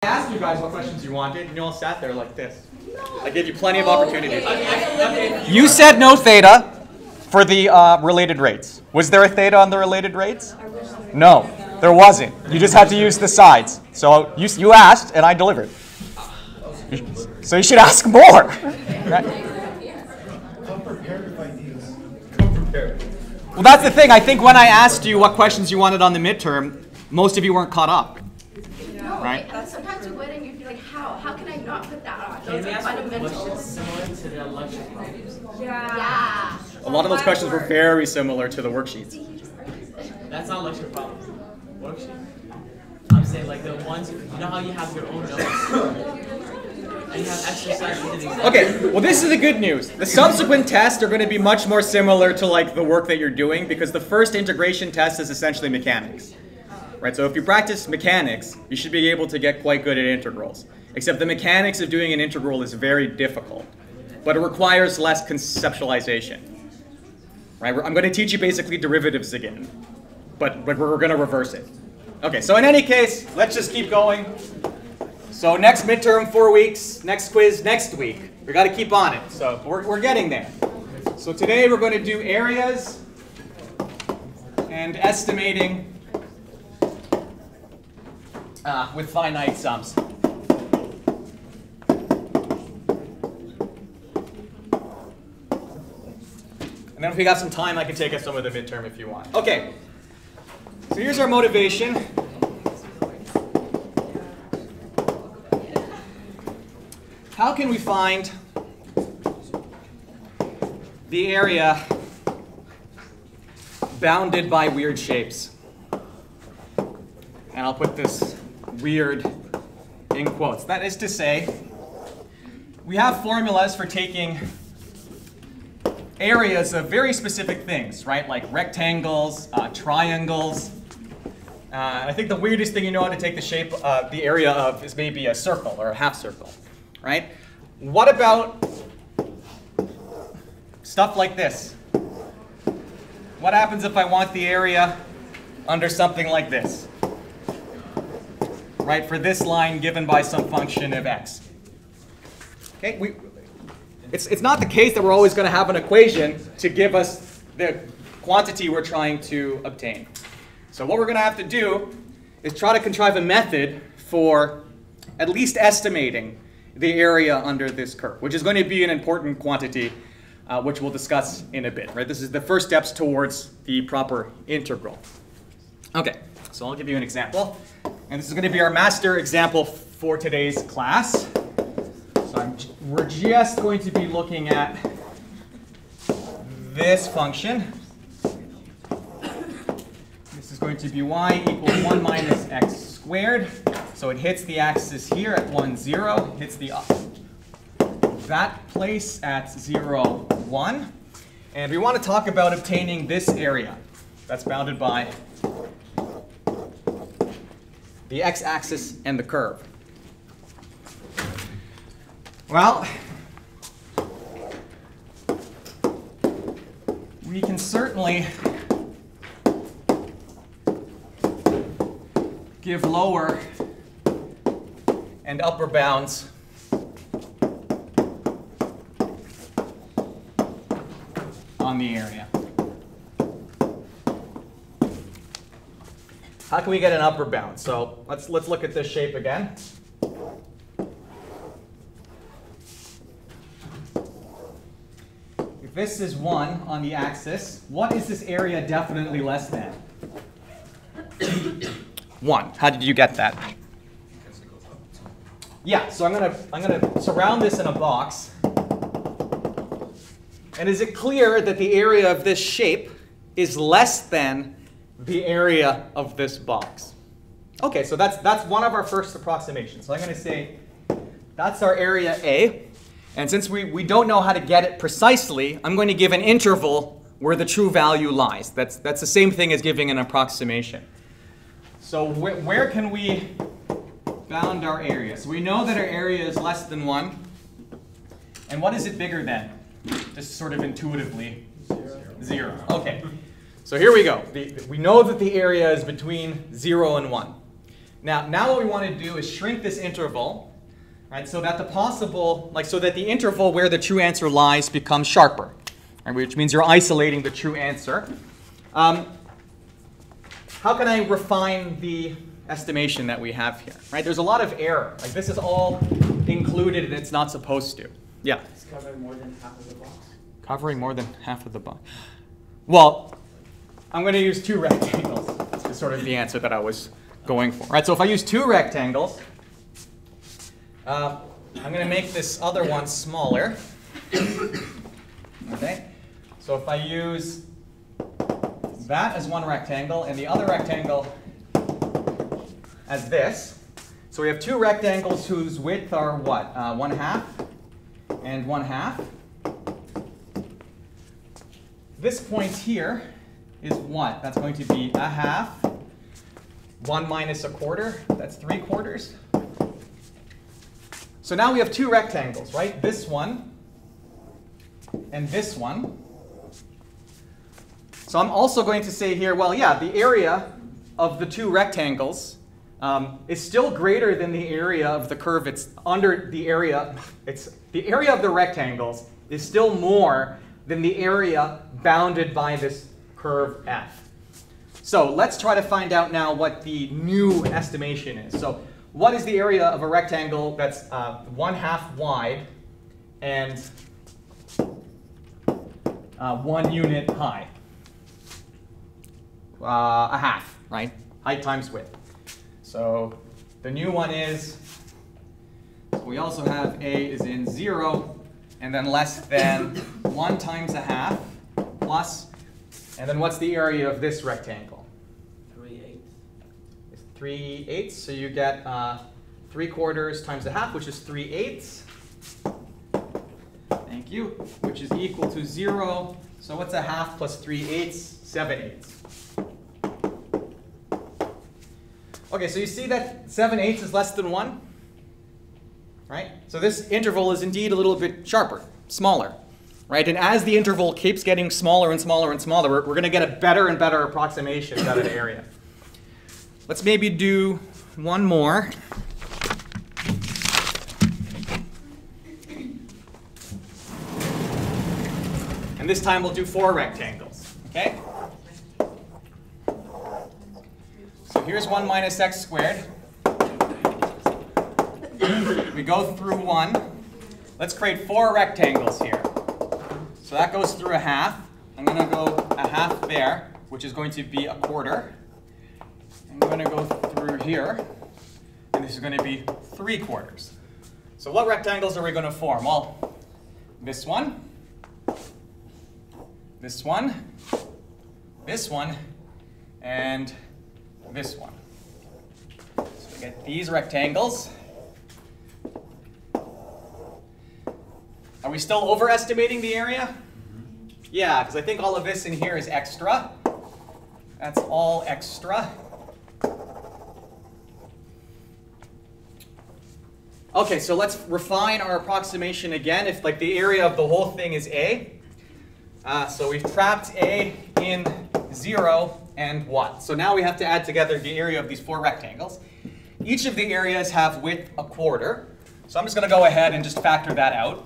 I asked you guys what questions you wanted, and you all sat there like this. I gave you plenty of opportunities. You said no theta for the related rates. Was there a theta on the related rates? No, there wasn't. You just had to use the sides. So you asked, and I delivered. So you should ask more. Right? Come prepared with ideas. Come prepared. Well, that's the thing. I think when I asked you what questions you wanted on the midterm, most of you weren't caught up. Right? Sometimes you would and you'd be like, how can I not put that on? Those are fundamentals. Similar to the lecture problems. Yeah. A lot of those questions were very similar to the worksheets. That's not lecture problems. Worksheet. I'm saying like the ones, you know how you have your own notes? And you have exercises and examples. Okay, well this is the good news. The subsequent tests are going to be much more similar to like the work that you're doing because the first integration test is essentially mechanics. Right, so if you practice mechanics, you should be able to get quite good at integrals. Except the mechanics of doing an integral is very difficult, but it requires less conceptualization. Right, I'm going to teach you basically derivatives again, but we're going to reverse it. Okay, so in any case, let's just keep going. So next midterm, 4 weeks. Next quiz, next week. We got to keep on it. So we're getting there. So today we're going to do areas and estimating with finite sums. And then if we got some time, I can take us some of the midterm if you want. Okay, so here's our motivation. How can we find the area bounded by weird shapes? And I'll put this weird in quotes. That is to say, we have formulas for taking areas of very specific things, right? Like rectangles, triangles. I think the weirdest thing you know how to take the shape, the area of is maybe a circle or a half circle, right? What about stuff like this? What happens if I want the area under something like this? Right, for this line given by some function of x. Okay, it's not the case that we're always going to have an equation to give us the quantity we're trying to obtain. So what we're going to have to do is try to contrive a method for at least estimating the area under this curve, which is going to be an important quantity, which we'll discuss in a bit. Right, this is the first steps towards the proper integral. Okay, so I'll give you an example. And this is going to be our master example for today's class. So we're just going to be looking at this function. This is going to be y equals 1 minus x squared. So it hits the axis here at 1, 0, hits that place at 0, 1. And we want to talk about obtaining this area that's bounded by the x-axis and the curve. Well, we can certainly give lower and upper bounds on the area. How can we get an upper bound? So let's look at this shape again. If this is 1 on the axis, what is this area definitely less than? 1. How did you get that? Yeah, so I'm gonna surround this in a box. And is it clear that the area of this shape is less than the area of this box? Okay, so that's one of our first approximations. So I'm going to say that's our area A. And since we don't know how to get it precisely, I'm going to give an interval where the true value lies. That's the same thing as giving an approximation. So where can we bound our area? So we know that our area is less than 1. And what is it bigger than? Just sort of intuitively. 0. Okay. So here we go. We know that the area is between 0 and 1. Now what we want to do is shrink this interval, right, so that the interval where the true answer lies becomes sharper, right, which means you're isolating the true answer. How can I refine the estimation that we have here? Right, there's a lot of error. Like this is all included and it's not supposed to. Yeah. It's covering more than half of the box. Covering more than half of the box. Well, I'm going to use two rectangles. That's sort of the answer that I was going for. Right, so if I use two rectangles, I'm going to make this other one smaller. Okay, so if I use that as one rectangle and the other rectangle as this, so we have two rectangles whose width are what? 1/2 and 1/2. This point here is what? That's going to be 1/2. 1 minus 1/4, that's 3/4. So now we have two rectangles, right? This one and this one. So I'm also going to say here, well, yeah, the area of the two rectangles is still greater than the area of the curve. It's under the area. The area of the rectangles is still more than the area bounded by this curve f. So let's try to find out now what the new estimation is. So what is the area of a rectangle that's 1/2 wide and 1 unit high? 1/2, right? Height times width. So the new one is, we also have a is in 0 and then less than 1 times 1/2 plus, and then what's the area of this rectangle? 3/8. It's 3/8, so you get 3/4 times 1/2, which is 3/8. Thank you, which is equal to 0. So what's 1/2 plus 3/8? 7/8. Okay, so you see that 7/8 is less than 1, right? So this interval is indeed a little bit sharper, smaller, right? And as the interval keeps getting smaller and smaller and smaller, we're going to get a better and better approximation out of the area. Let's maybe do one more. And this time we'll do 4 rectangles, okay? So here's 1 minus x squared. We go through 1. Let's create 4 rectangles here. So that goes through 1/2. I'm going to go 1/2 there, which is going to be 1/4. I'm going to go through here, and this is going to be 3/4. So what rectangles are we going to form? Well, this one, this one, this one, and this one. So we get these rectangles. Are we still overestimating the area? Mm-hmm. Yeah, because I think all of this in here is extra. That's all extra. Okay, so let's refine our approximation again. If like the area of the whole thing is A. So we've trapped A in 0 and 1. So now we have to add together the area of these 4 rectangles. Each of the areas have width 1/4. So I'm just going to go ahead and just factor that out.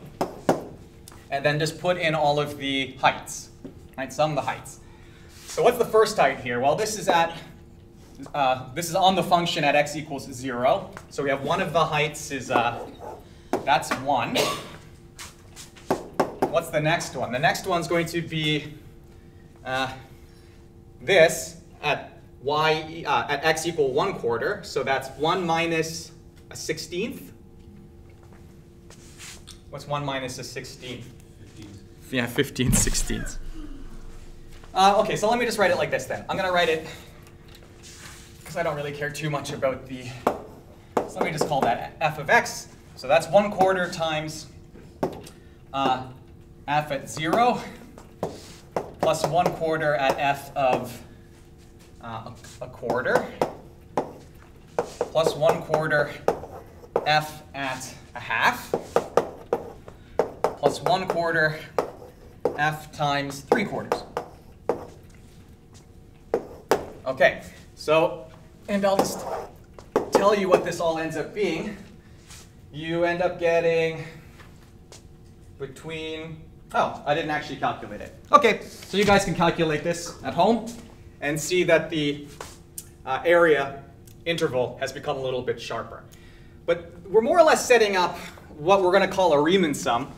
And then just put in all of the heights. Right, sum the heights. So what's the first height here? Well, this is on the function at x equals 0. So we have one of the heights is, that's 1. What's the next one? The next one's going to be this at x equal 1/4. So that's 1 minus a 16th. What's 1 minus a 16th? 15. Yeah, 15/16. Okay, so let me just write it like this then. I'm going to write it, because I don't really care too much about the, so let me just call that f of x. So that's 1/4 times f at 0 plus 1/4 at f of 1/4 plus 1/4 f at 1/2 plus 1/4 f times 3/4. Okay, so, and I'll just tell you what this all ends up being. You end up getting between, oh, I didn't actually calculate it. Okay, so you guys can calculate this at home and see that the area interval has become a little bit sharper. But we're more or less setting up what we're going to call a Riemann sum.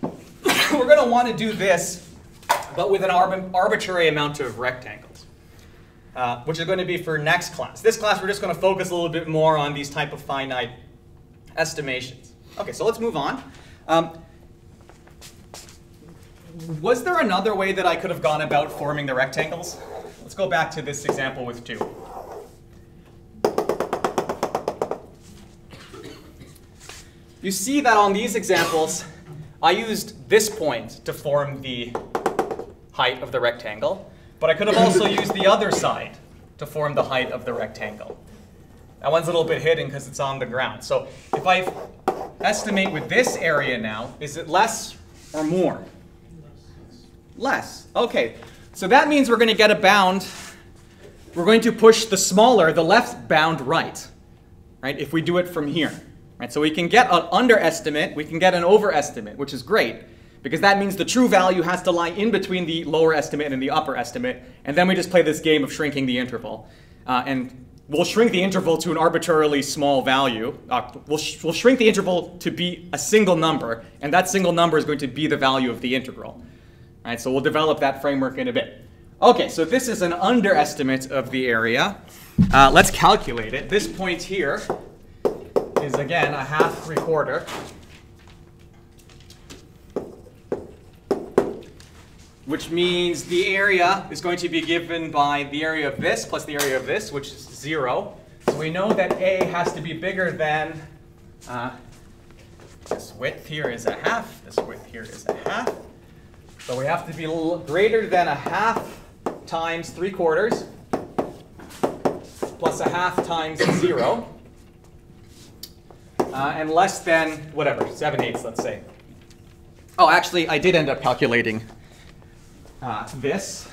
We're going to want to do this, but with an arbitrary amount of rectangles, which is going to be for next class. This class, we're just going to focus a little bit more on these type of finite estimations. Okay, so let's move on. Was there another way that I could have gone about forming the rectangles? Let's go back to this example with 2. You see that on these examples, I used this point to form the height of the rectangle, but I could have also used the other side to form the height of the rectangle. That one's a little bit hidden because it's on the ground. So if I estimate with this area now, is it less or more? Less. Okay, so that means we're going to get a bound. We're going to push the smaller, the left bound right, if we do it from here. Right, so we can get an underestimate, we can get an overestimate, which is great, because that means the true value has to lie in between the lower estimate and the upper estimate, and then we just play this game of shrinking the interval. And we'll shrink the interval to an arbitrarily small value. We'll shrink the interval to be a single number, and that single number is going to be the value of the integral. Right, so we'll develop that framework in a bit. Okay, so this is an underestimate of the area. Let's calculate it. This point here is again a 1/2 3/4, which means the area is going to be given by the area of this plus the area of this, which is 0. So we know that A has to be bigger than, this width here is a 1/2, this width here is a 1/2. So we have to be greater than a 1/2 times 3/4 plus a 1/2 times 0. And less than, whatever, 7/8, let's say. Oh, actually, I did end up calculating this.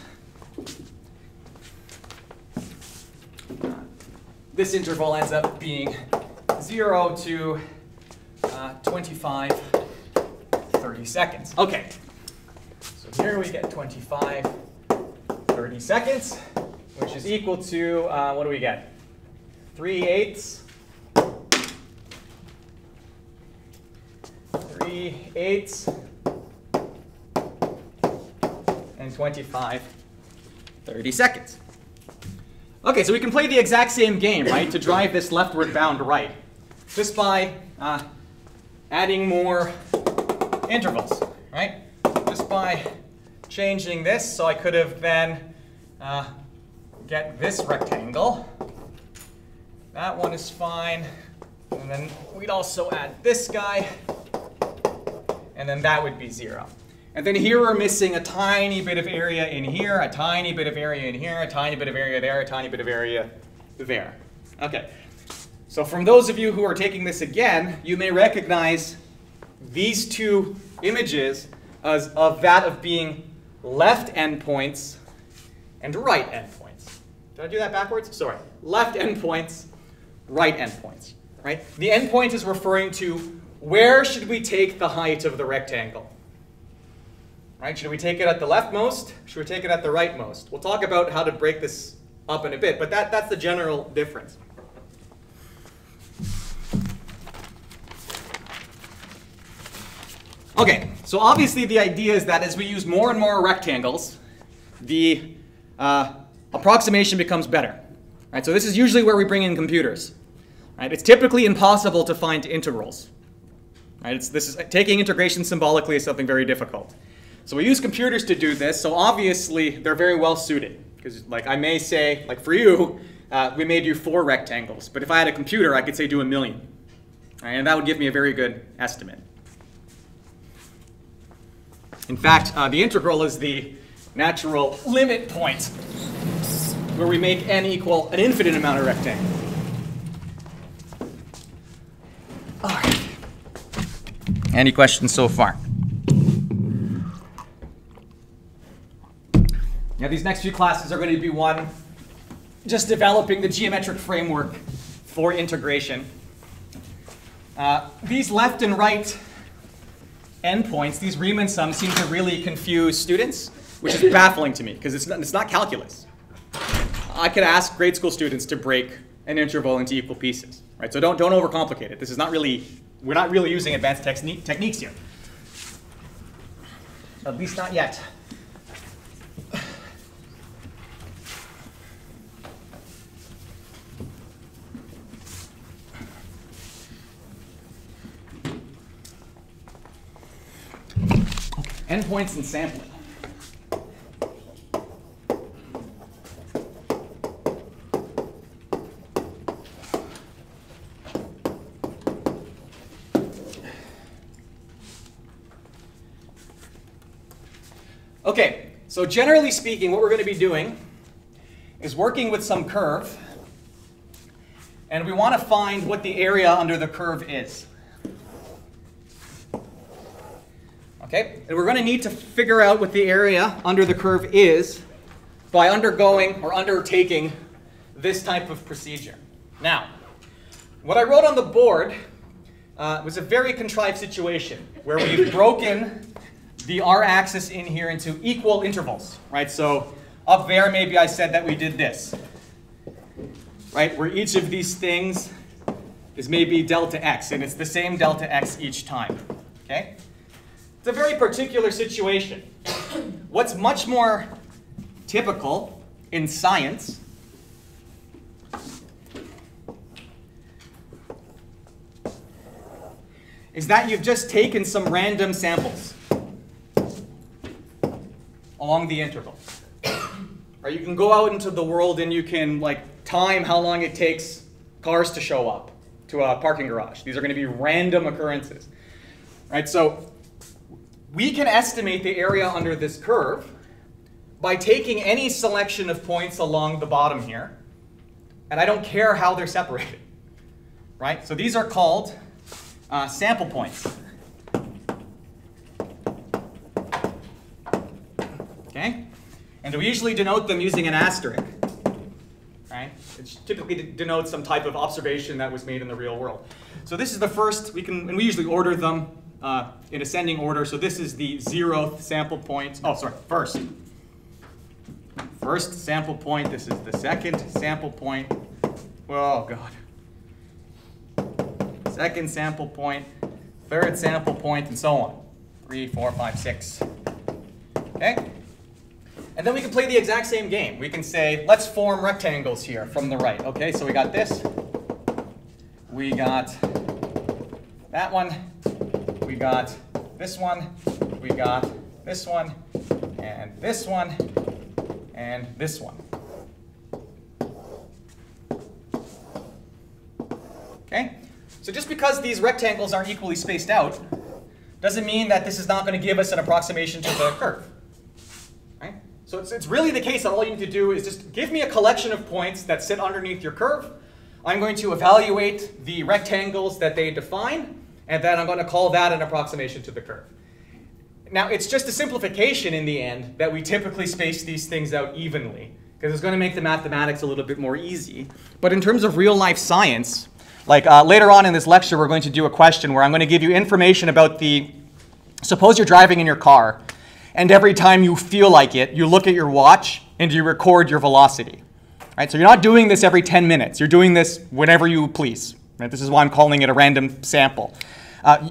This interval ends up being 0 to 25, 30 seconds. Okay, so here we get 25, 30 seconds, which is equal to, what do we get? 3/8. 3/8 and 25, 30 seconds. Okay, so we can play the exact same game, right, to drive this leftward bound right, just by adding more intervals, right? Just by changing this, so I could have then get this rectangle. That one is fine, and then we'd also add this guy. And then that would be 0. And then here we're missing a tiny bit of area in here, a tiny bit of area in here, a tiny bit of area there, a tiny bit of area there. Okay, so from those of you who are taking this again, you may recognize these two images as of that of being left endpoints and right endpoints. Did I do that backwards? Sorry. Left endpoints, right endpoints. Right? The endpoint is referring to where should we take the height of the rectangle? Right? Should we take it at the leftmost? Should we take it at the rightmost? We'll talk about how to break this up in a bit, but that's the general difference. Okay, so obviously the idea is that as we use more and more rectangles, the approximation becomes better. Right? So this is usually where we bring in computers. Right? It's typically impossible to find integrals. Right? Taking integration symbolically is something very difficult. So we use computers to do this, so obviously they're very well suited. Because I may say, for you, we may do 4 rectangles, but if I had a computer, I could say do 1,000,000. Right? And that would give me a very good estimate. In fact, the integral is the natural limit point where we make n equal an infinite amount of rectangles. All right. Any questions so far? Yeah, these next few classes are going to be one just developing the geometric framework for integration. These left and right endpoints, these Riemann sums, seem to really confuse students, which is baffling to me because it's not calculus. I could ask grade school students to break an interval into equal pieces, right? So don't overcomplicate it. This is not really, we're not really using advanced techniques here. At least not yet. Endpoints and sampling. Okay, so generally speaking, what we're going to be doing is working with some curve, and we want to find what the area under the curve is. Okay, and we're going to need to figure out what the area under the curve is by undergoing or undertaking this type of procedure. Now, what I wrote on the board was a very contrived situation where we've broken the r-axis in here into equal intervals, right? So up there, maybe I said that we did this, right? Where each of these things is maybe delta x, and it's the same delta x each time, okay? It's a very particular situation. What's much more typical in science is that you've just taken some random samples along the interval. Or you can go out into the world and you can time how long it takes cars to show up to a parking garage. These are going to be random occurrences, right? So we can estimate the area under this curve by taking any selection of points along the bottom here, and I don't care how they're separated, right? So these are called sample points. Okay? And we usually denote them using an asterisk, right? It typically denotes some type of observation that was made in the real world. So this is the first, and we usually order them in ascending order. So this is the 0th sample point. Oh, sorry, first. First sample point. This is the second sample point. Oh, God. Second sample point, third sample point, and so on. 3, 4, 5, 6. Okay? And then we can play the exact same game. We can say, let's form rectangles here from the right. Okay, so we got this. We got that one. We got this one. We got this one. And this one. And this one. Okay? So just because these rectangles aren't equally spaced out doesn't mean that this is not going to give us an approximation to the curve. Right? So it's really the case that all you need to do is just give me a collection of points that sit underneath your curve. I'm going to evaluate the rectangles that they define, and then I'm going to call that an approximation to the curve. Now, it's just a simplification in the end that we typically space these things out evenly, because it's going to make the mathematics a little bit more easy. But in terms of real-life science, later on in this lecture, we're going to do a question where I'm going to give you information about suppose you're driving in your car, and every time you feel like it, you look at your watch and you record your velocity. Right? So you're not doing this every 10 minutes. You're doing this whenever you please. Right? This is why I'm calling it a random sample.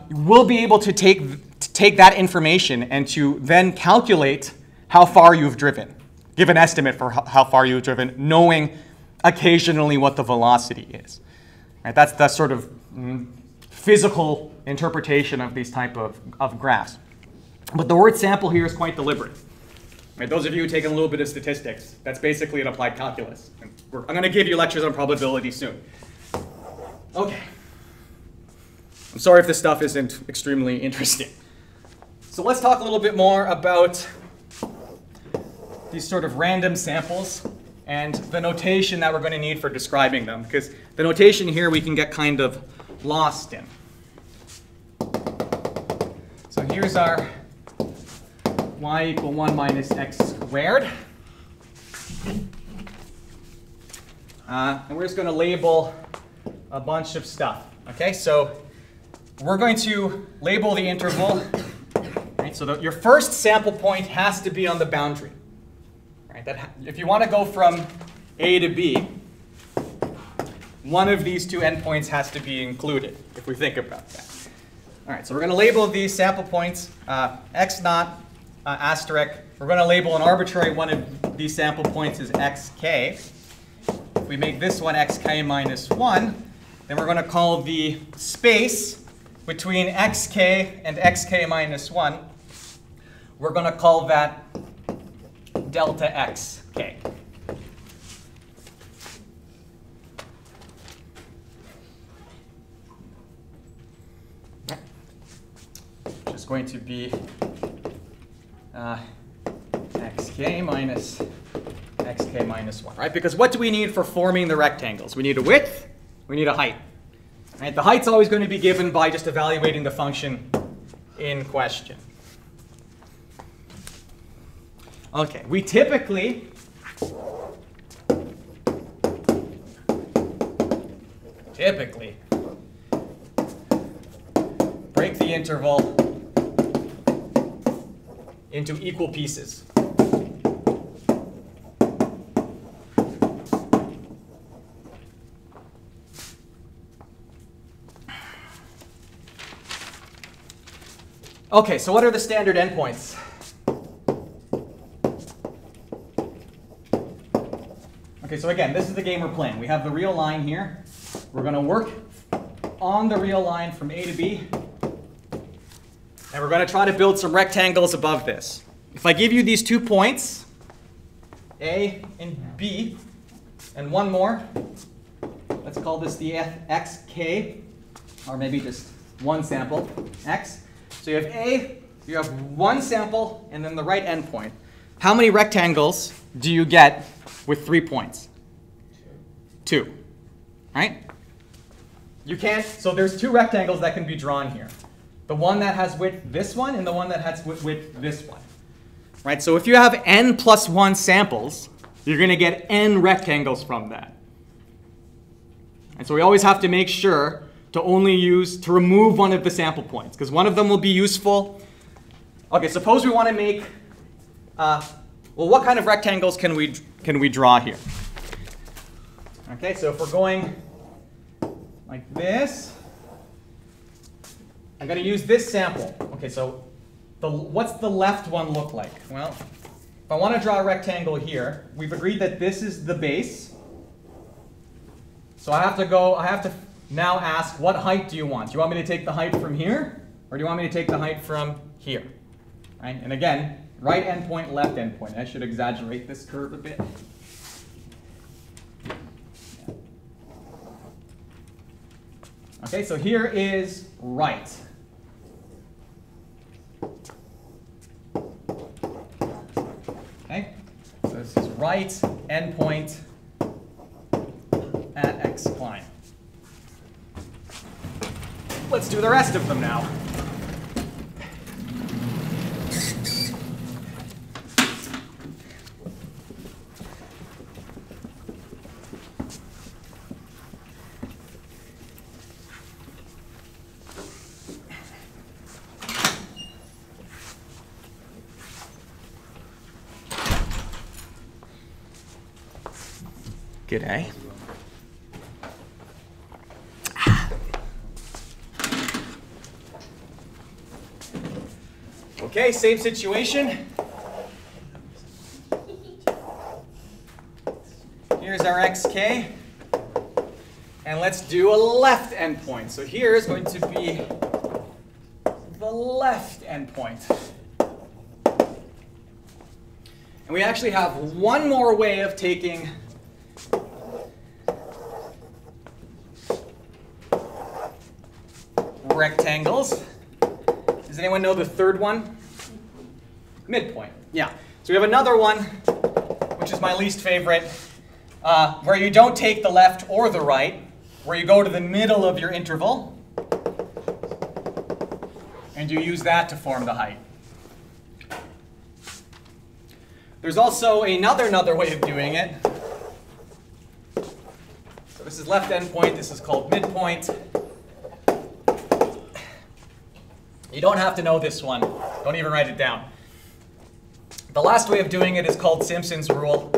We'll be able to take that information and to then calculate how far you've driven, give an estimate for how far you've driven, knowing occasionally what the velocity is. Right? That's the sort of physical interpretation of these type of graphs. But the word sample here is quite deliberate. Right? Those of you who take a little bit of statistics, that's basically an applied calculus. I'm going to give you lectures on probability soon. Okay. I'm sorry if this stuff isn't extremely interesting. So let's talk a little bit more about these sort of random samples and the notation that we're going to need for describing them, because the notation here we can get kind of lost in. So here's our y = 1 minus x squared. And we're just going to label a bunch of stuff. Okay, so we're going to label the interval. Right, so your first sample point has to be on the boundary. Right, if you want to go from A to B, one of these two endpoints has to be included, if we think about that. All right, so we're going to label these sample points x naught asterisk. We're going to label an arbitrary one of these sample points as xk. If we make this one xk minus 1, then we're going to call the space between xk and xk minus 1, we're going to call that delta xk. Which is going to be xk minus xk minus 1, right? Because what do we need for forming the rectangles? We need a width, we need a height. Right? The height's always going to be given by just evaluating the function in question. Okay, we typically break the interval into equal pieces. Okay, so what are the standard endpoints? Okay, so again, this is the game we're playing. We have the real line here. We're going to work on the real line from A to B. And we're going to try to build some rectangles above this. If I give you these 2 points, A and B, and one more, let's call this the xk, or maybe just one sample, x. So you have A, you have one sample, and then the right endpoint. How many rectangles do you get with 3 points? 2. Right? You can't, so there's 2 rectangles that can be drawn here. The one that has width this one and the one that has width this one. Right? So if you have n plus 1 samples, you're going to get n rectangles from that. And so we always have to make sure to remove one of the sample points, because one of them will be useful. Okay, suppose we want to make, well, what kind of rectangles can we draw here? Okay, so if we're going like this, I'm going to use this sample. Okay, so what's the left one look like? Well, if I want to draw a rectangle here, we've agreed that this is the base. So I have to now ask, what height do you want? Do you want me to take the height from here, or do you want me to take the height from here? Right? And again, right endpoint, left endpoint. I should exaggerate this curve a bit. Okay, so here is right. Okay, so this is right endpoint at x climb. Let's do the rest of them now. G'day. Okay, same situation. Here's our xk. And let's do a left endpoint. So here is going to be the left endpoint. And we actually have one more way of taking rectangles. Does anyone know the third one? Midpoint. Yeah. So we have another one, which is my least favorite, where you don't take the left or the right, where you go to the middle of your interval, and you use that to form the height. There's also another way of doing it, this is left endpoint. This is called midpoint. You don't have to know this one. Don't even write it down. The last way of doing it is called Simpson's rule,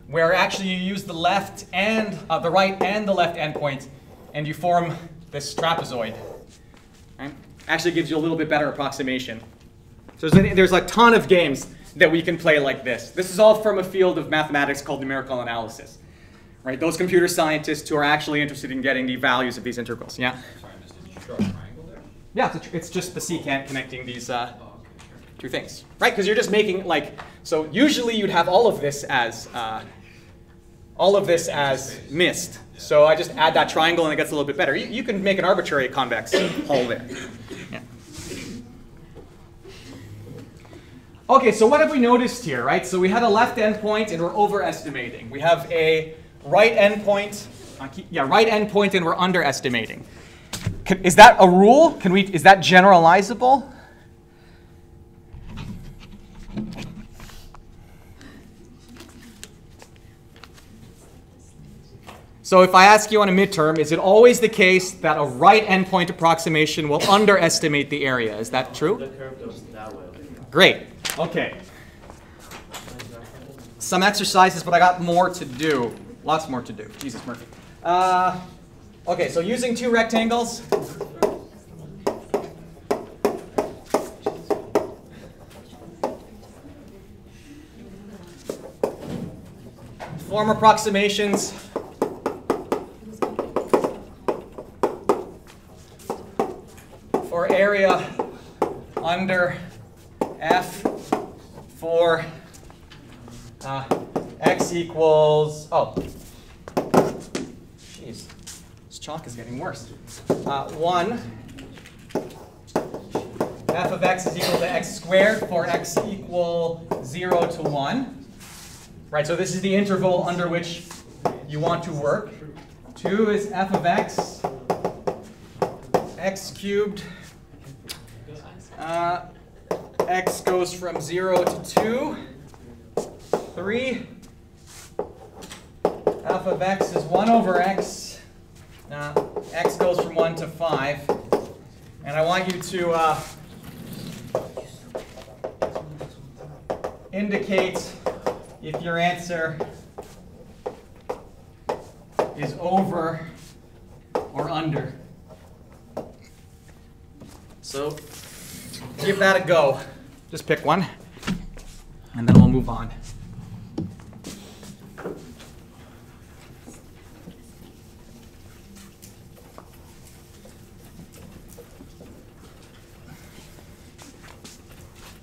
where actually you use the right and the left endpoint, and you form this trapezoid. Right? Actually gives you a little bit better approximation. So there's a ton of games that we can play like this. This is all from a field of mathematics called numerical analysis. Right? Those computer scientists who are actually interested in getting the values of these integrals. Yeah? Sorry, just did you draw a triangle there? Yeah, it's just the secant connecting these two things. Right? Because you're just making so usually you'd have all of this as mist. So I just add that triangle and it gets a little bit better. You can make an arbitrary convex hole there. Yeah. Okay, so what have we noticed here, right? So we had a left endpoint and we're overestimating. We have a right endpoint, right endpoint and we're underestimating. Is that a rule? Is that generalizable? So if I ask you on a midterm, is it always the case that a right endpoint approximation will underestimate the area? Is that true? The curve goes that way. Great. Okay. Some exercises, but I got more to do. Lots more to do. Jesus Murphy. Okay, so using two rectangles. Form approximations. For area under F for x equals, jeez, this chalk is getting worse. 1, f of x is equal to x squared for x equal 0 to 1. Right, so this is the interval under which you want to work. 2 is f of x, x cubed. X goes from 0 to 2. 3. F of x is 1 over x. X goes from 1 to 5. And I want you to indicate if your answer is over or under. So give that a go. Just pick one, and then we'll move on.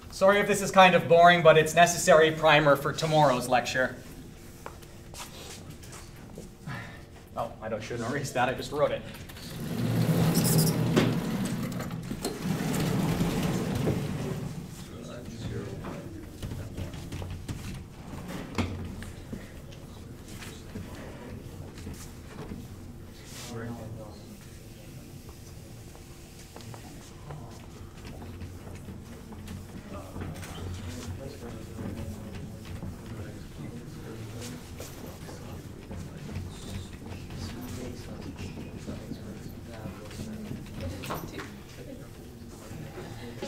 Sorry if this is kind of boring, but it's necessary primer for tomorrow's lecture. Oh, I shouldn't erase that, I just wrote it.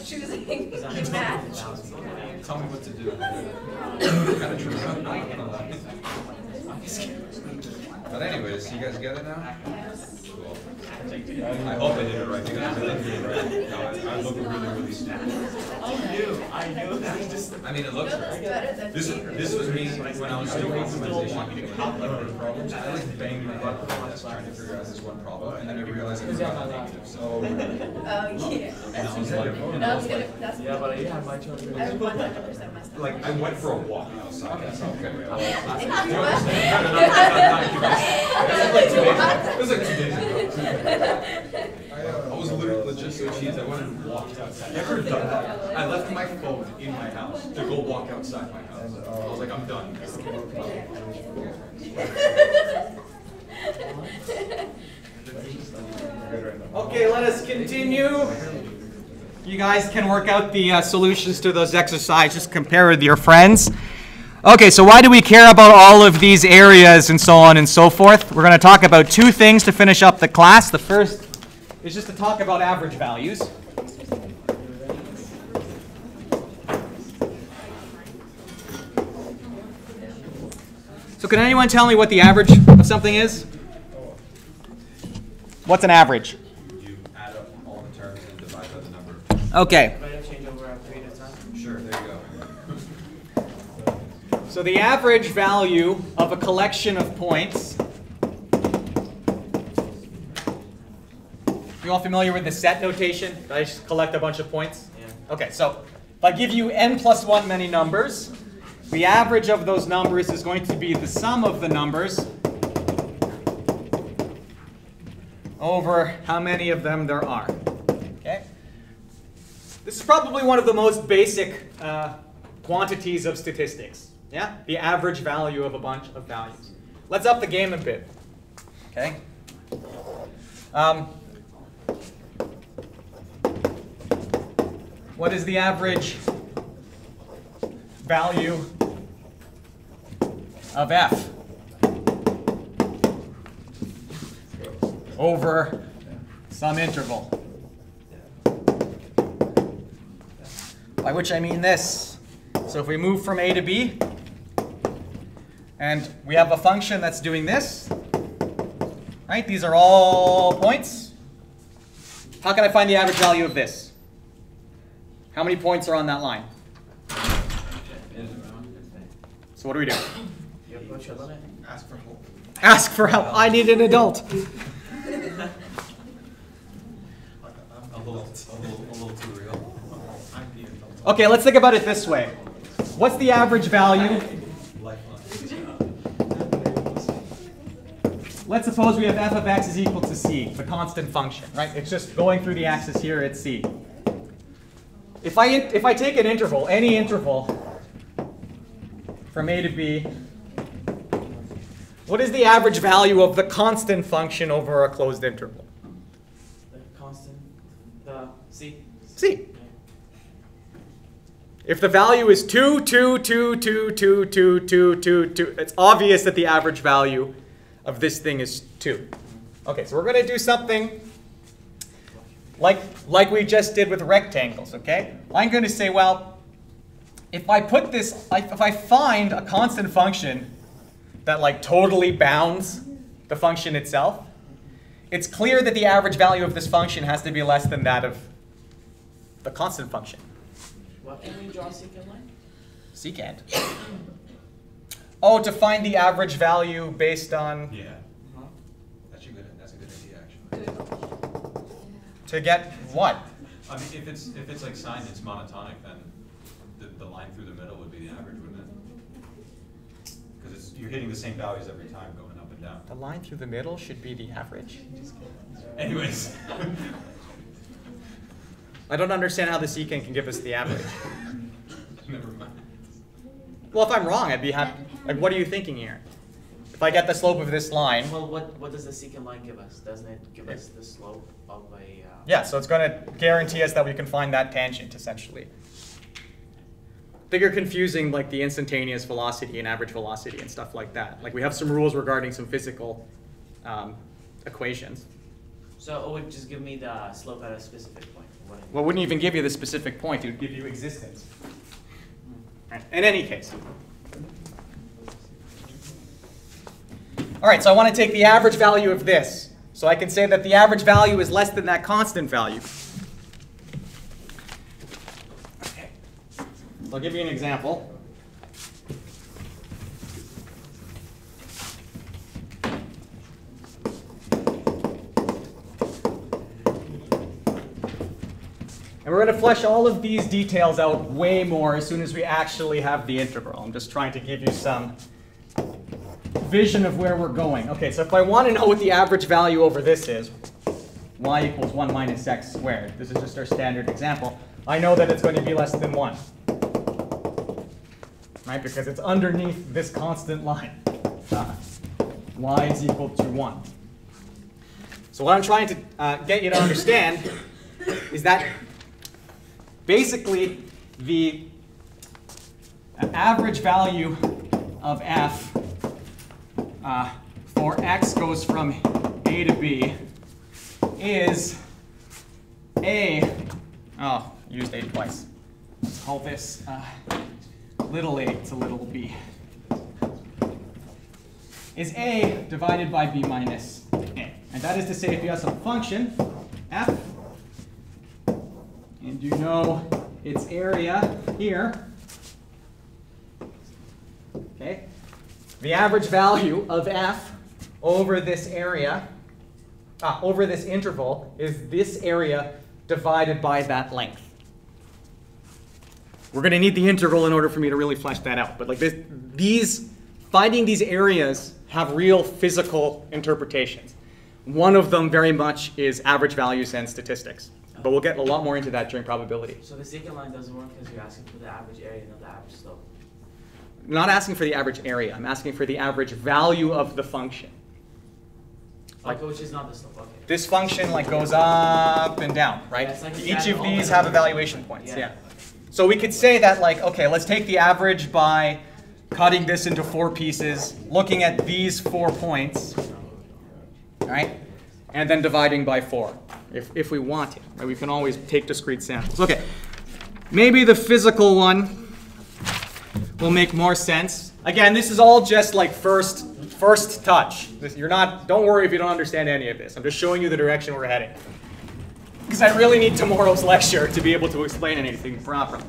Choosing math. Tell me what to do. But anyways, you guys get it now? Cool. I hope I did it right because I didn't do it right. No, I look really, really smart. I knew that. I mean, it looks right. This was me when I was doing optimization problems. I like banged my head on the desk trying to figure out this one problem, and then I realized it was not negative. So. Oh yeah. And I was like, That's Yeah, but you had my choice. I 100% messed up. like I went for a walk outside. Okay. It was like 2 days ago. I was literally legit so cheesed. I went and walked outside. Never done that. I left my phone in my house to go walk outside my house. I was like, I'm done. Okay, let us continue. You guys can work out the solutions to those exercises. Compare with your friends. Okay, so why do we care about all of these areas and so on and so forth? We're going to talk about two things to finish up the class. The first is just to talk about average values. So can anyone tell me what the average of something is? What's an average? You add up all the terms and divide by the number. Okay. Might have changed over a period of time. Sure, there you go. So the average value of a collection of points. You all familiar with the set notation? I just collect a bunch of points? Yeah. Okay, so if I give you n plus 1 many numbers, the average of those numbers is going to be the sum of the numbers over how many of them there are. Okay? This is probably one of the most basic quantities of statistics. Yeah? The average value of a bunch of values. Let's up the game a bit. Okay? What is the average value of f over some interval? By which I mean this. So if we move from a to b, and we have a function that's doing this, right? These are all points. How can I find the average value of this? How many points are on that line? So what do we do? You approach your limit. Ask for help. Ask for help. I need an adult. A little too real. I'm the adult. Okay, let's think about it this way. What's the average value? Let's suppose we have f of x is equal to c, the constant function, right? It's just going through the axis here at c. If I take an interval, any interval, from a to b, what is the average value of the constant function over a closed interval? The constant, the c. C. If the value is 2, 2, 2, 2, 2, 2, 2, 2, 2, it's obvious that the average value of this thing is 2. Okay, so we're going to do something like we just did with rectangles, okay? I'm going to say, well, if I put this, if I find a constant function that like totally bounds the function itself, it's clear that the average value of this function has to be less than that of the constant function. What can we draw a secant line? Secant. Oh, to find the average value based on... Yeah. That's a good idea, actually. To get what? I mean, if it's like sine, it's monotonic, then the line through the middle would be the average, wouldn't it? Because you're hitting the same values every time, going up and down. The line through the middle should be the average. Anyways. I don't understand how the secant can give us the average. Never mind. Well, if I'm wrong, I'd be happy. Like, what are you thinking here? If I get the slope of this line... Well, what does the secant line give us? Doesn't it give us the slope of a... Yeah, so it's going to guarantee us that we can find that tangent, essentially. I think you're confusing like the instantaneous velocity and average velocity and stuff like that. Like we have some rules regarding some physical equations. So it would just give me the slope at a specific point. Well, it wouldn't even give you the specific point. It would give you existence. In any case. All right, so I want to take the average value of this. So I can say that the average value is less than that constant value. Okay. So I'll give you an example. And we're going to flesh all of these details out way more as soon as we actually have the integral. I'm just trying to give you some vision of where we're going. Okay, so if I want to know what the average value over this is, y equals 1 minus x squared. This is just our standard example. I know that it's going to be less than 1. Right, because it's underneath this constant line. Y is equal to 1. So what I'm trying to get you to understand is that basically the average value of f for x goes from a to b is a, oh, used a twice. Let's call this little a to little b. Is a divided by b minus a. And that is to say, if you have some function, f, and you know its area here, okay, the average value of f over this area, over this interval, is this area divided by that length. We're going to need the integral in order for me to really flesh that out. But like this, finding these areas have real physical interpretations. One of them very much is average values and statistics. But we'll get a lot more into that during probability. So the secant line doesn't work because you're asking for the average area, not the average slope. I'm not asking for the average area. I'm asking for the average value of the function. Like, which is not the slope. Okay. This function like goes up and down, right? Yeah, it's like Each of these have evaluation points. Yeah. So we could say that like, okay, let's take the average by cutting this into 4 pieces, looking at these 4 points, right? And then dividing by 4, if we want it. Right? We can always take discrete samples. Okay, maybe the physical one will make more sense. Again, this is all just like first touch. Don't worry if you don't understand any of this. I'm just showing you the direction we're heading. Because I really need tomorrow's lecture to be able to explain anything properly.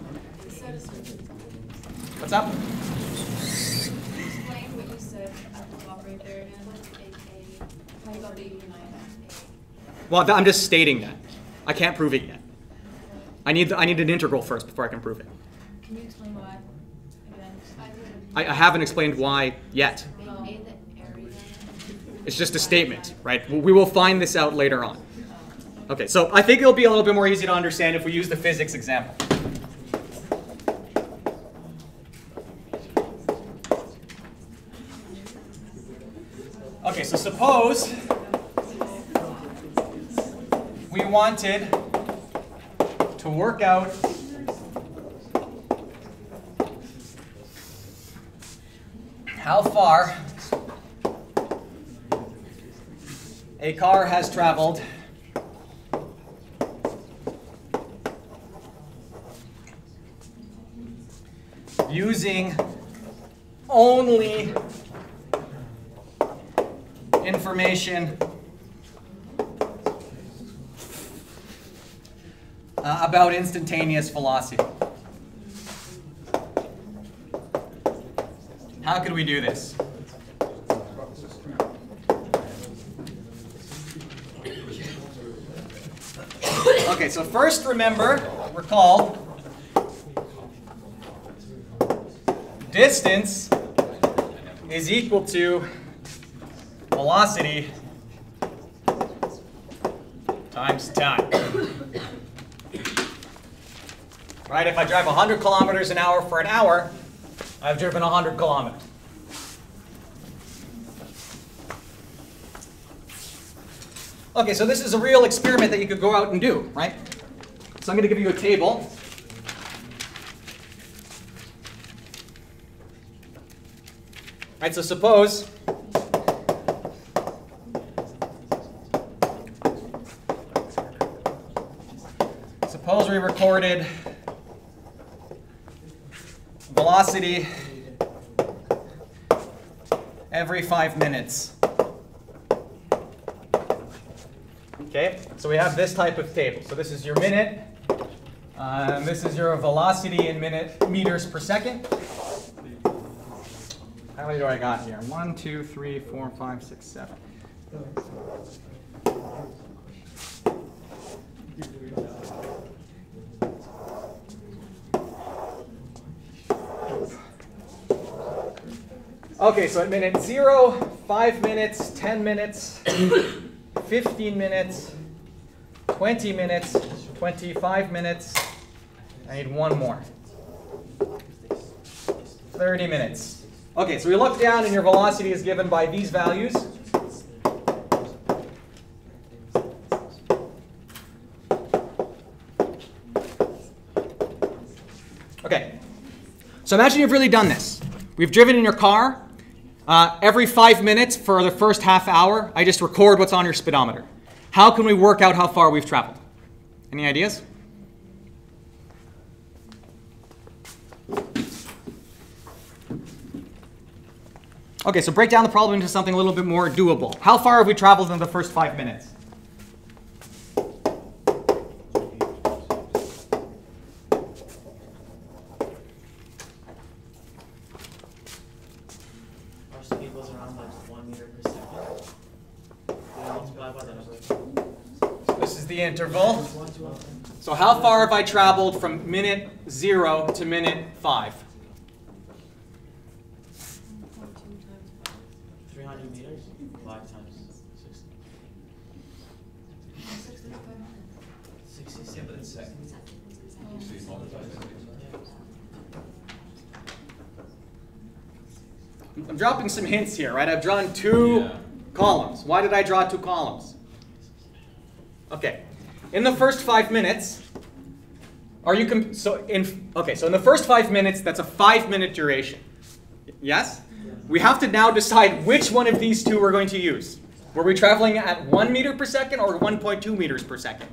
What's up? Explain what you said at the top right there again. How you got the unite. Well, I'm just stating that. I can't prove it yet. I need an integral first before I can prove it. Can you explain why? Again. I haven't explained why yet. It's just a statement, right? We will find this out later on. Okay, so I think it'll be a little bit more easy to understand if we use the physics example. Okay, so suppose we wanted to work out how far a car has traveled using only information about instantaneous velocity. How could we do this? Okay, so first recall, distance is equal to velocity times time. Right, if I drive 100 kilometers an hour for an hour, I've driven 100 kilometers. Okay, so this is a real experiment that you could go out and do, right? So I'm going to give you a table. Right, so suppose we recorded velocity every 5 minutes. Okay, so we have this type of table. So this is your minute, and this is your velocity in meters per second. How many do I got here? 1, 2, 3, 4, 5, 6, 7. Okay, so at minute 0, 5 minutes, 10 minutes, 15 minutes, 20 minutes, 25 minutes. I need one more. 30 minutes. Okay, so we look down and your velocity is given by these values. Okay, so imagine you've really done this. we've driven in your car. Every 5 minutes for the first half hour, I just record what's on your speedometer. How can we work out how far we've traveled? Any ideas? Okay, so break down the problem into something a little bit more doable. How far have we traveled in the first 5 minutes? Our speed was around like 1 meter per second. We multiply by the number. This is the interval. So how far have I traveled from minute 0 to minute 5? 300 meters, 5 times 60. 67 seconds. I'm dropping some hints here, right? I've drawn two columns. Why did I draw 2 columns? Okay. In the first 5 minutes, so in the first 5 minutes, that's a 5-minute duration. Yes? We have to now decide which one of these two we're going to use. Were we traveling at 1 meter per second or 1.2 meters per second?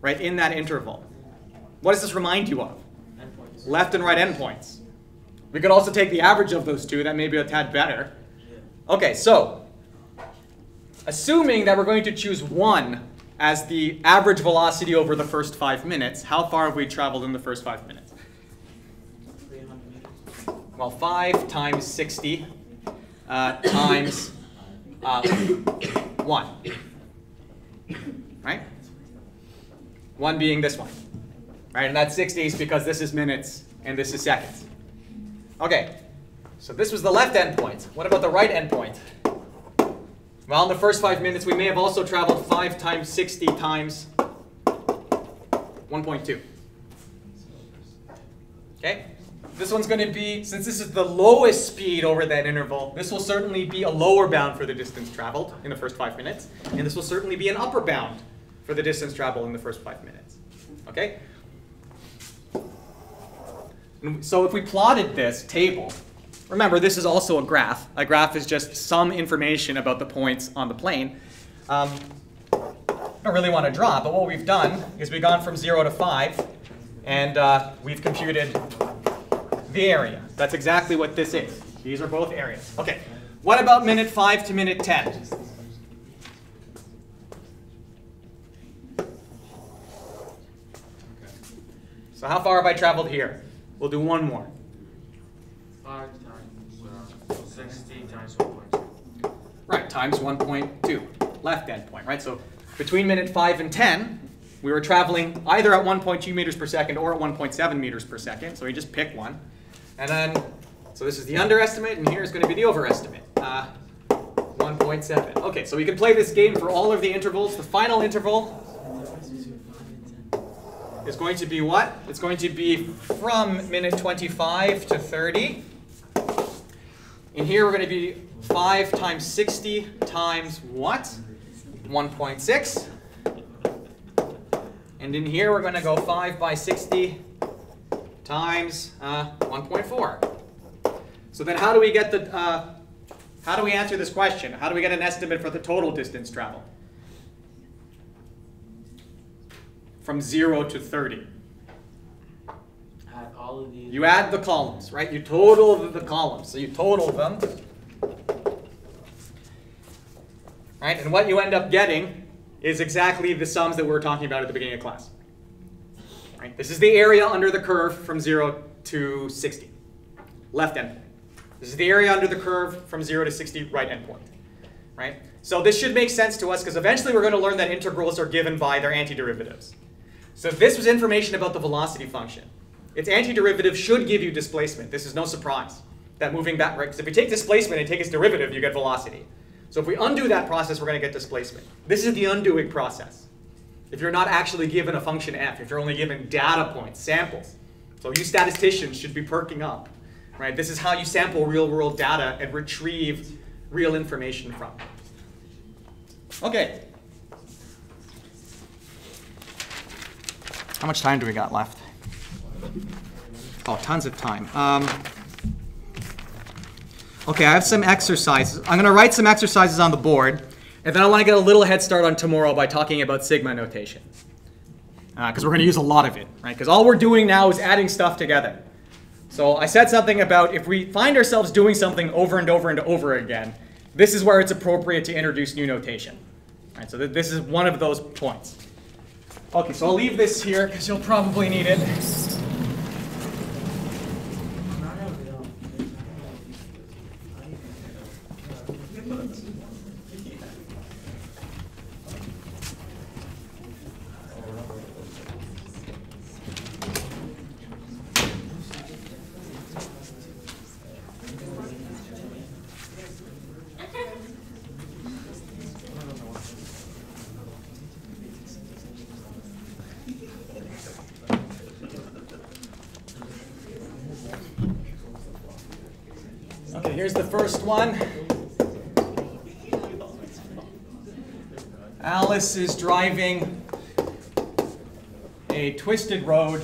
Right, in that interval. What does this remind you of? Endpoints. Left and right endpoints. We could also take the average of those two. That may be a tad better. Okay, so assuming that we're going to choose 1 as the average velocity over the first 5 minutes, how far have we traveled in the first 5 minutes? 300 meters. Well, 5 times 60 times 1. Right? 1 being this one. Right? And that's 60s because this is minutes and this is seconds. Okay. So this was the left endpoint. What about the right endpoint? Well, in the first 5 minutes, we may have also traveled 5 times 60 times 1.2. Okay? This one's going to be, since this is the lowest speed over that interval, this will certainly be a lower bound for the distance traveled in the first 5 minutes. And this will certainly be an upper bound for the distance traveled in the first 5 minutes. Okay? So if we plotted this table, remember this is also a graph. A graph is just some information about the points on the plane. I don't really want to draw, but what we've done is we've gone from 0 to 5, and we've computed the area. That's exactly what this is. These are both areas. Okay, what about minute 5 to minute 10? So how far have I traveled here? We'll do one more. 5 times 60 times 1.2. Right, times 1.2, left endpoint, right? So between minute 5 and 10, we were traveling either at 1.2 meters per second or at 1.7 meters per second. So we just pick one. And then, so this is the underestimate, and here is going to be the overestimate. 1.7. Okay, so we can play this game for all of the intervals. The final interval is going to be what? It's going to be from minute 25 to 30. In here, we're going to be 5 times 60 times what? 1.6. And in here, we're going to go 5 by 60 times 1.4. So then how do we get the, how do we answer this question? How do we get an estimate for the total distance traveled? From 0 to 30. Add all of these. You add the columns, right? You total the columns. So you total them. Right? And what you end up getting is exactly the sums that we were talking about at the beginning of class. Right? This is the area under the curve from 0 to 60. Left endpoint. This is the area under the curve from 0 to 60, right endpoint. Right? So this should make sense to us because eventually we're going to learn that integrals are given by their antiderivatives. So this was information about the velocity function. Its antiderivative should give you displacement. This is no surprise. That moving back, right? Because if you take displacement and take its derivative, you get velocity. So if we undo that process, we're going to get displacement. This is the undoing process. If you're not actually given a function f, if you're only given data points, samples. So you statisticians should be perking up. Right? This is how you sample real-world data and retrieve real information from. Okay. How much time do we got left? Oh, tons of time. Okay, I have some exercises. I'm going to write some exercises on the board, and then I want to get a little head start on tomorrow by talking about sigma notation. Because we're going to use a lot of it, right? Because all we're doing now is adding stuff together. So I said something about if we find ourselves doing something over and over and over again, this is where it's appropriate to introduce new notation. Right, so this is one of those points. Okay, so I'll leave this here because you'll probably need it. Okay, here's the first one. Alice is driving a twisted road.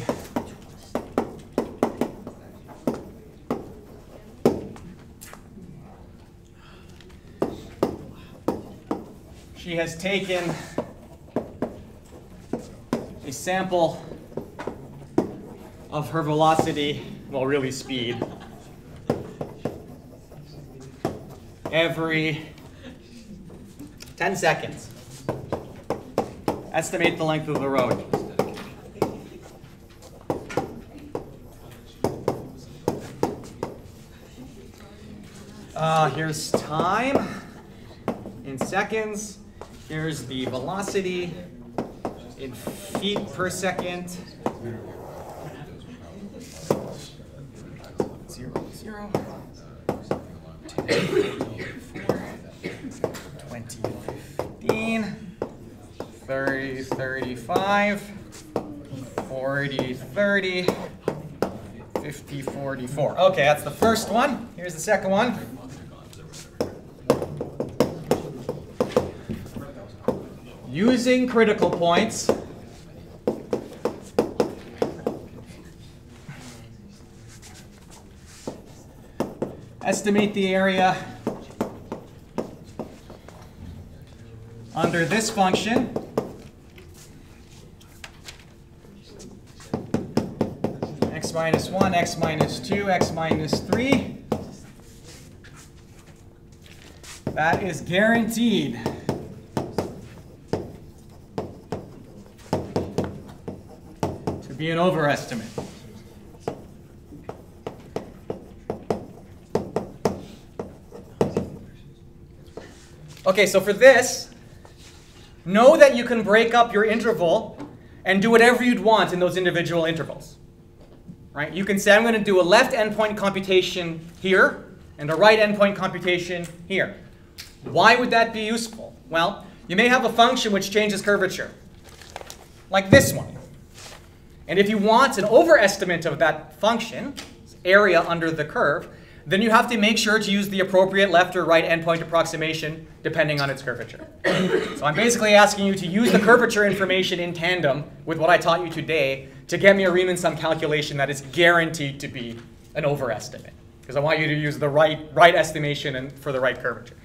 She has taken a sample of her velocity, well, really speed, every 10 seconds. Estimate the length of the road. Here's time in seconds. Here's the velocity in feet per second. 0, 0. 10, 20, 15, 30, 35, 40, 30, 50, 44. Okay, that's the first one. Here's the second one. Using critical points, estimate the area under this function. X minus 1, x minus 2, x minus 3. That is guaranteed to be an overestimate. Okay, so for this, know that you can break up your interval and do whatever you'd want in those individual intervals. Right? You can say, I'm going to do a left endpoint computation here and a right endpoint computation here. Why would that be useful? Well, you may have a function which changes curvature, like this one. And if you want an overestimate of that function, area under the curve, then you have to make sure to use the appropriate left or right endpoint approximation depending on its curvature. So I'm basically asking you to use the curvature information in tandem with what I taught you today to get me a Riemann sum calculation that is guaranteed to be an overestimate. Because I want you to use the right estimation and for the right curvature.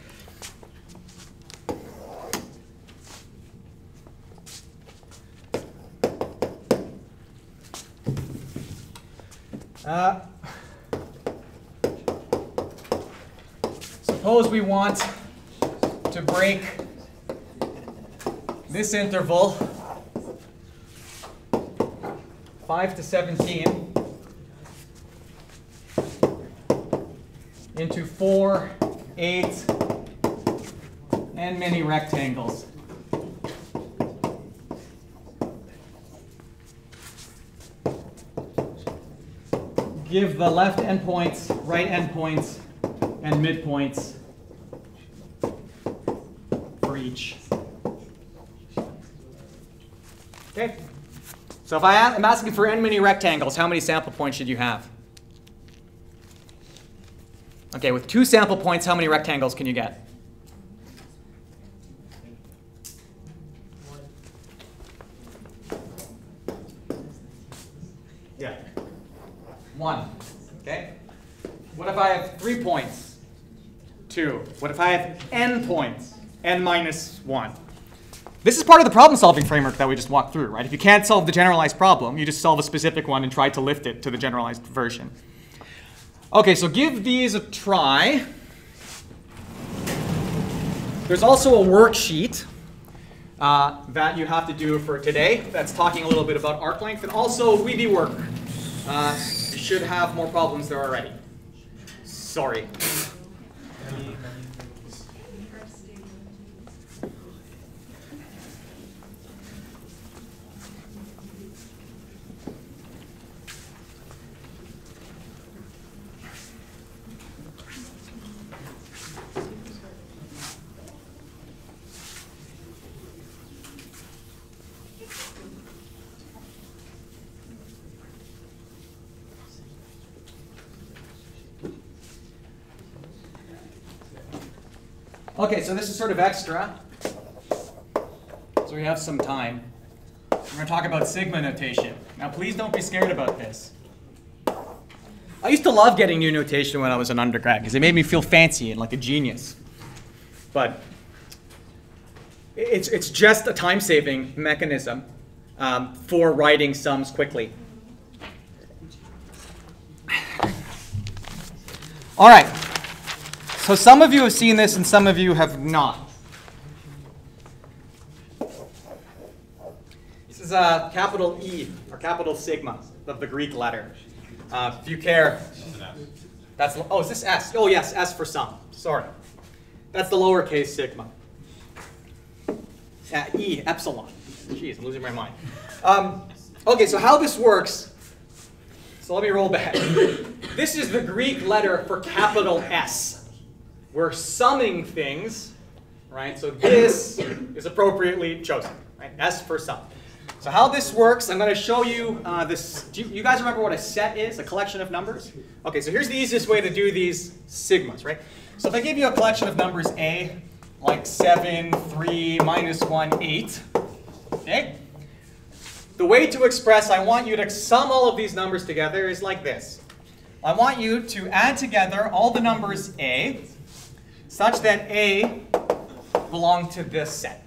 Suppose we want to break this interval 5 to 17 into 4, 8, and many rectangles. Give the left endpoints, right endpoints, and midpoints for each. Okay. So if I'm asking for n many rectangles, how many sample points should you have? Okay, with 2 sample points, how many rectangles can you get? Yeah. 1. Okay. What if I have 3 points? 2? What if I have n points, n minus 1? This is part of the problem-solving framework that we just walked through, right? If you can't solve the generalized problem, you just solve a specific one and try to lift it to the generalized version. Okay, so give these a try. There's also a worksheet that you have to do for today that's talking a little bit about arc length, and also weedy work. You should have more problems there already. Sorry. Okay, so this is sort of extra. So we have some time. We're going to talk about sigma notation. Now please don't be scared about this. I used to love getting new notation when I was an undergrad because it made me feel fancy and like a genius. But it's just a time-saving mechanism for writing sums quickly. All right. So some of you have seen this and some of you have not. This is a capital E, or capital sigma, of the Greek letter. If you care, that's, oh, is this S? Oh yes, S for sum, sorry. That's the lowercase sigma. E, epsilon. Jeez, I'm losing my mind. Okay, so how this works, so let me roll back. This is the Greek letter for capital S. We're summing things, right? So this is appropriately chosen, right? S for sum. So how this works, I'm going to show you this. Do you guys remember what a set is? A collection of numbers? Okay, so here's the easiest way to do these sigmas, right? So if I give you a collection of numbers A, like 7, 3, minus 1, 8, okay? The way to express, I want you to sum all of these numbers together is like this. I want you to add together all the numbers A, such that A belong to this set.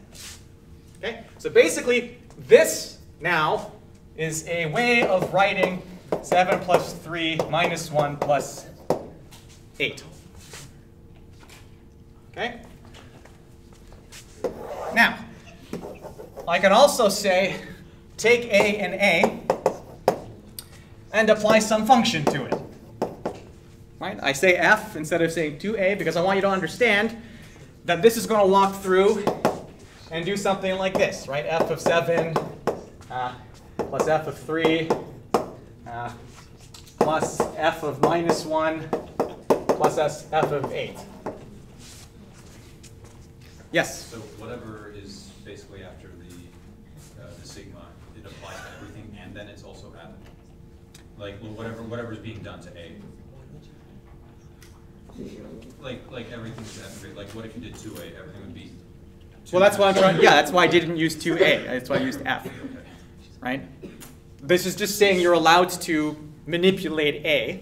Okay? So basically, this now is a way of writing 7 plus 3 minus 1 plus 8. Okay? Now, I can also say, take A and A and apply some function to it. Right? I say f instead of saying 2a because I want you to understand that this is going to walk through and do something like this, right? F of 7 plus f of 3 plus f of minus 1 plus f of 8. Yes? So whatever is basically after the sigma, it applies to everything, and then it's also added. Like whatever is being done to A. Like everything's after. Like what if you did 2A? Everything would be. Well, that's why I'm trying. Yeah, that's why I didn't use 2A. That's why I used F. Right? This is just saying you're allowed to manipulate A,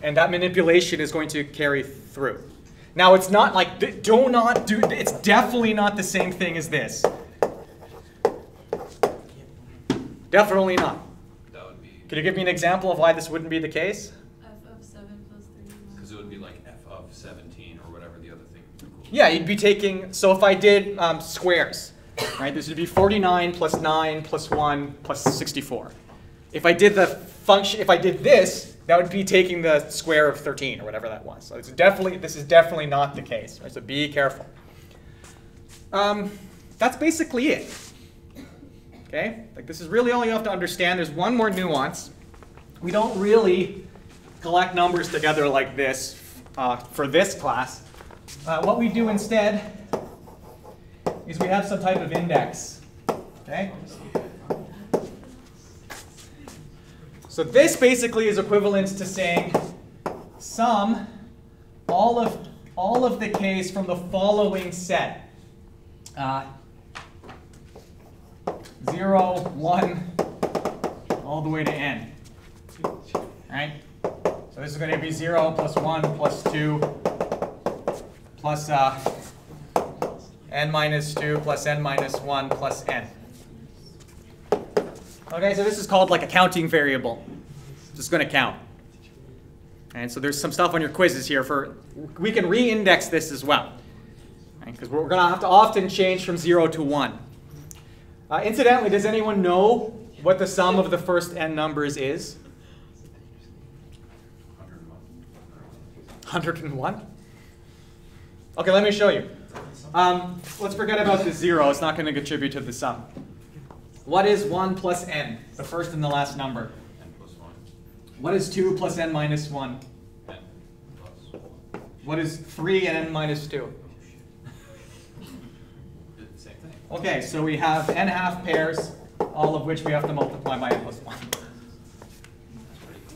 and that manipulation is going to carry through. Now, it's not like it's definitely not the same thing as this. Definitely not. That would be. Could you give me an example of why this wouldn't be the case? F of 7 plus 3. Because it would be like f of 17 or whatever the other thing. Yeah, you'd be taking, so if I did squares, right, this would be 49 plus 9 plus 1 plus 64. If I did the function, if I did this, that would be taking the square of 13 or whatever that was. So it's definitely, this is definitely not the case, right? So be careful. That's basically it. Okay? Like this is really all you have to understand. There's one more nuance. We don't really collect numbers together like this for this class. What we do instead is we have some type of index. Okay? So this basically is equivalent to saying sum all of the k's from the following set. 0, 1, all the way to n. Right? So this is going to be 0 plus 1 plus 2 plus n minus 2 plus n minus 1 plus n. Okay, so this is called like a counting variable. It's just going to count. And so there's some stuff on your quizzes here for, we can re-index this as well. Because we're going to have to often change from 0 to 1. Incidentally, does anyone know what the sum of the first n numbers is? 101? Okay, let me show you. Let's forget about the 0. It's not going to contribute to the sum. What is 1 plus n, the first and the last number? N plus 1. What is 2 plus n minus 1? N plus 1. What is 3 and n minus 2? Same thing. Okay, so we have n half pairs, all of which we have to multiply by n plus 1.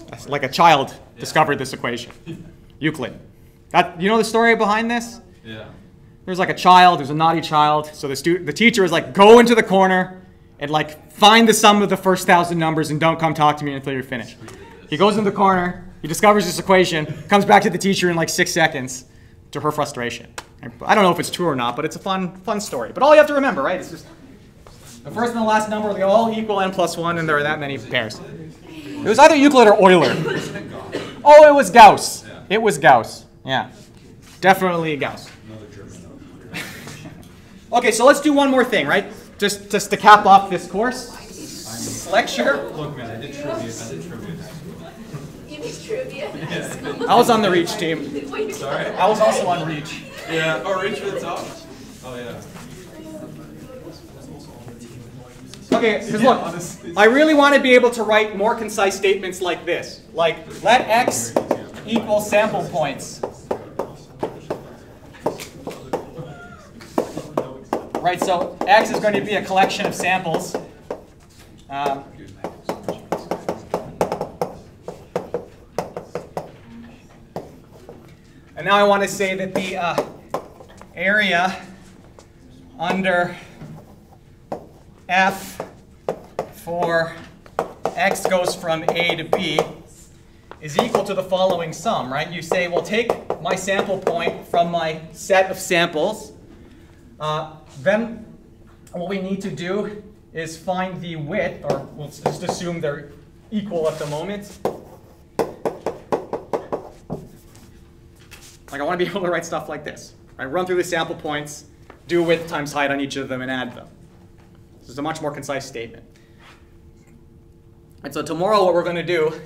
That's like a child discovered this equation. Euclid. You know the story behind this? Yeah. There's like a child, there's a naughty child, so the teacher is like, go into the corner and like find the sum of the first 1,000 numbers and don't come talk to me until you're finished. He goes in the corner, he discovers this equation, comes back to the teacher in like 6 seconds to her frustration. I don't know if it's true or not, but it's a fun story. But all you have to remember, right, it's just the first and the last number, they all equal n plus 1 and there are that many pairs. It was either Euclid or Euler. Oh, it was Gauss. It was Gauss, yeah. Definitely Gauss. Okay, so let's do one more thing, right? Just to cap off this course, lecture. Look, man, I did trivia. You did trivia? I was on the Reach team. Sorry. I was also on Reach. Yeah. Oh, reach for the top. Oh yeah. Okay, because look, I really want to be able to write more concise statements like this. Like, let x equal sample points. Right, so x is going to be a collection of samples. And now I want to say that the area under F for x goes from A to B is equal to the following sum, right? You say, well, take my sample point from my set of samples. Then what we need to do is find the width, or we'll just assume they're equal at the moment. Like I want to be able to write stuff like this. Right? Run through the sample points, do width times height on each of them, and add them. This is a much more concise statement. And so tomorrow what we're going to do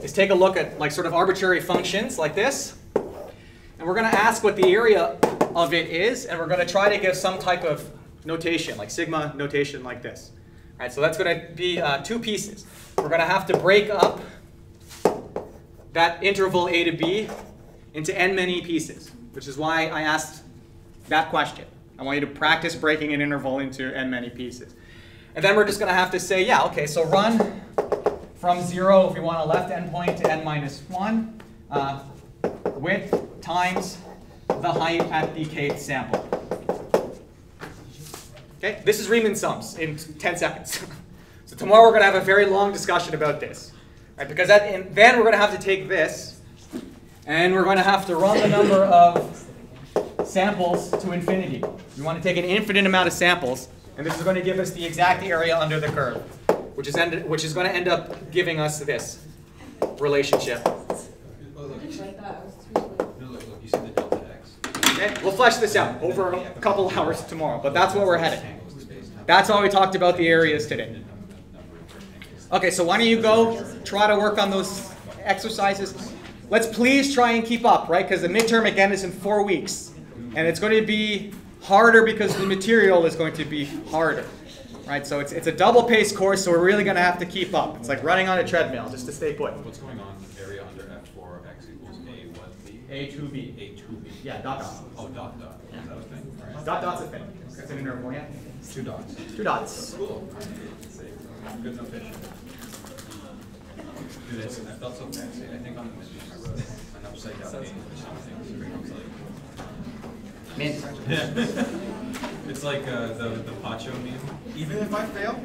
is take a look at like sort of arbitrary functions like this. And we're going to ask what the area of it is, and we're going to try to give some type of notation, like sigma notation like this. All right, so that's going to be 2 pieces. We're going to have to break up that interval A to B into n many pieces, which is why I asked that question. I want you to practice breaking an interval into n many pieces. And then we're just going to have to say, yeah, okay, so run from 0, if we want a left endpoint, to n minus 1, width times the height at the kth sample. Okay, this is Riemann sums in 10 seconds. So tomorrow we're going to have a very long discussion about this. Right? Because then we're going to have to take this, and we're going to have to run the number of samples to infinity. We want to take an infinite amount of samples, and this is going to give us the exact area under the curve, which is going to end up giving us this relationship. Look, you see the delta x? Okay, we'll flesh this out over a couple hours tomorrow, but that's where we're headed. That's why we talked about the areas today. Okay, so why don't you go try to work on those exercises. Let's please try and keep up, right? Because the midterm again is in 4 weeks. And it's going to be harder because the material is going to be harder. Right? So it's a double-paced course, so we're really going to have to keep up. It's like running on a treadmill, just to stay put. What's going on? Area under F4 x equals A what B? A2B. A2B. Yeah, dot dot. Oh, dot dot. Is that a thing? Right. Dot dot's a thing. It's an interval, yeah. 2 dots. 2 dots. Cool. Good notation. Dude, I felt so fancy. I think on the midterm I wrote an upside down name or something. Mint. Yeah. It's like the Pacho meme. Even if I fail,